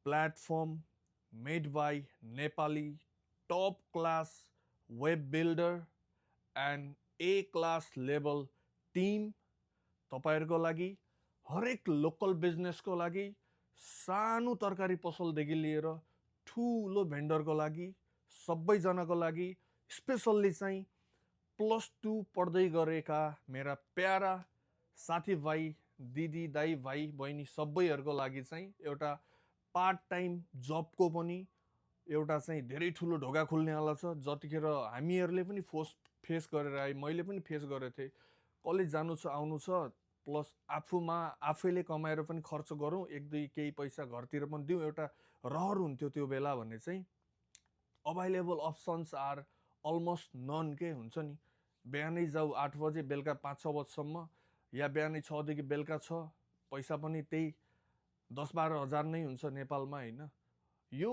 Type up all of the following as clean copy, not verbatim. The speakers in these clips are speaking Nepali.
platform made by Nepali top class web builder and A class level team तपाईहरुको लागि हरेक लोकल बिजनेसको लागि सानो तरकारी पसलदेखि लिएर ठूलो भेन्डरको लागि सबैजनाको लागि स्पेशल्ली चाहिँ +2 पढ्दै गरेका मेरा प्यारा साथीभाइ दिदी दाइ भाइ बहिनी सबैहरुको लागि चाहिँ एउटा पार्ट टाइम जबको पनि एउटा चाहिँ धेरै ठुलो ढोका खुल्नेवाला छ। जतिखेर हामीहरुले पनि फेस गरेर आए, मैले पनि फेस गरेको थिएँ। कलेज जानु छ, आउनु छ, प्लस आफैले कमाएर पनि खर्च गरौँ, एक दुई केही पैसा घरतिर पनि दिउँ, एउटा रहर हुन्थ्यो त्यो बेला भने चाहिँ। Available options are almost none के हुन्छ नि। बिहानै जाऊ 8 बजे, बेलुका 5-6 बजेसम्म, या बिहानै 6 देखि बेलुका 6, पैसा पनि त्यही 10-12 हजार नै हुन्छ नेपालमा हैन। यो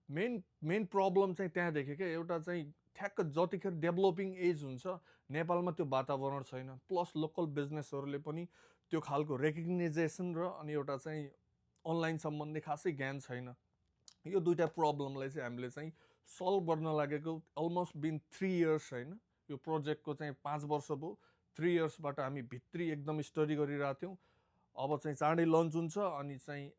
मेन प्रब्लम चाहिँ त्यहाँ देखेँ के, एउटा चाहिँ ठ्याक्क जतिखेर डेभलपिङ एज हुन्छ नेपालमा त्यो वातावरण छैन, प्लस लोकल बिजनेसहरूले पनि त्यो खालको रेकग्नाइजेसन र अनि एउटा चाहिँ अनलाइन सम्बन्धी खासै ज्ञान छैन। यो दुईटा प्रब्लमलाई चाहिँ हामीले चाहिँ सल्भ गर्न लागेको अलमोस्ट बिन 3 इयर्स हैन। यो प्रोजेक्टको चाहिँ 5 वर्ष भयो। 3 इयर्सबाट हामी भित्री एकदम स्टडी गरिरहेको थियौँ। अब चाहिँ चाँडै लन्च हुन्छ। अनि चाहिँ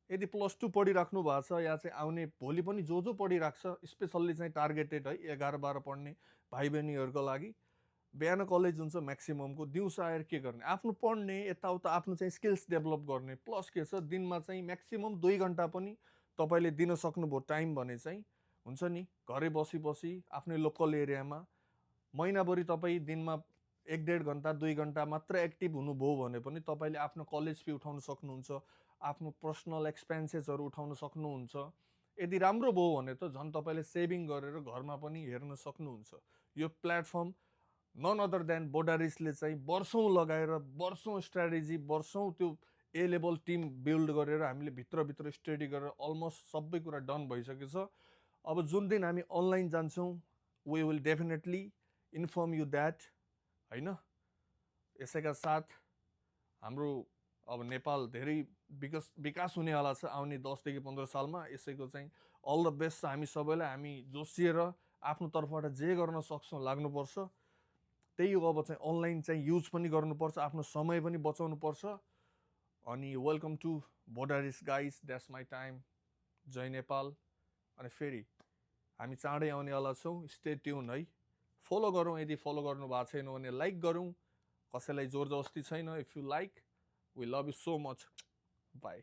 यदि +2 पढिराख्नु भएको छ या चाहिँ आउने भोलि पनि जो पढिराख्छ, स्पेशल्ली चाहिँ टार्गेटेड है 11-12 पढ्ने भाइ बहिनीहरूको लागि, बिहान कलेज हुन्छ म्याक्सिममको, दिउँसो आएर के गर्ने, आफ्नो पढ्ने, यताउता आफ्नो चाहिँ स्किल्स डेभलप गर्ने, प्लस के छ दिनमा चाहिँ म्याक्सिमम 2 घण्टा पनि तपाईले दिन सक्नुभयो टाइम भने चाहिँ हुन्छ नि, घरै बसी आफ्नै लोकल एरियामा महिनाभरि तपाईँ दिनमा 1-1.5 घण्टा 2 घण्टा मात्र एक्टिभ हुनुभयो भने पनि तपाईले आफ्नो कलेज फी उठाउन सक्नुहुन्छ, आफ्नो पर्सनल एक्सपेन्सेसहरू उठाउन सक्नुहुन्छ। यदि राम्रो भयो भने त झन् तपाईले सेभिङ गरेर घरमा पनि हेर्न सक्नुहुन्छ। यो प्लेटफर्म नन अदर देन बोडारिसले चाहिँ वर्षौं लगाएर, वर्षौं स्ट्र्याटेजी, वर्षौं त्यो ए लेभल टिम बिल्ड गरेर हामीले भित्र स्टडी गरेर अलमोस्ट सबै कुरा डन भइसकेको छ। अब जुन दिन हामी अनलाइन जान्छौँ, we will definitely inform you that हैन। यसैका साथ हाम्रो अब नेपाल धेरै विकास हुनेवाला छ आउने 10 देखि 15 सालमा। यसैको चाहिँ अल द बेस्ट छ हामी सबैलाई। हामी जोसिएर आफ्नो तर्फबाट जे गर्न सक्छौँ लाग्नुपर्छ। त्यही हो, अब चाहिँ अनलाइन चाहिँ युज पनि गर्नुपर्छ, आफ्नो समय पनि बचाउनु पर्छ। अनि वेलकम टु बोडारिस गाइज, द्याट्स माई टाइम। जय नेपाल। अनि फेरि हामी चाँडै आउनेवाला छौँ, स्टे ट्युन है। फलो गरौँ, यदि फलो गर्नु भएको छैन भने लाइक गरौँ, कसैलाई जोर जबस्ती छैन। If you like, we love you so much, by.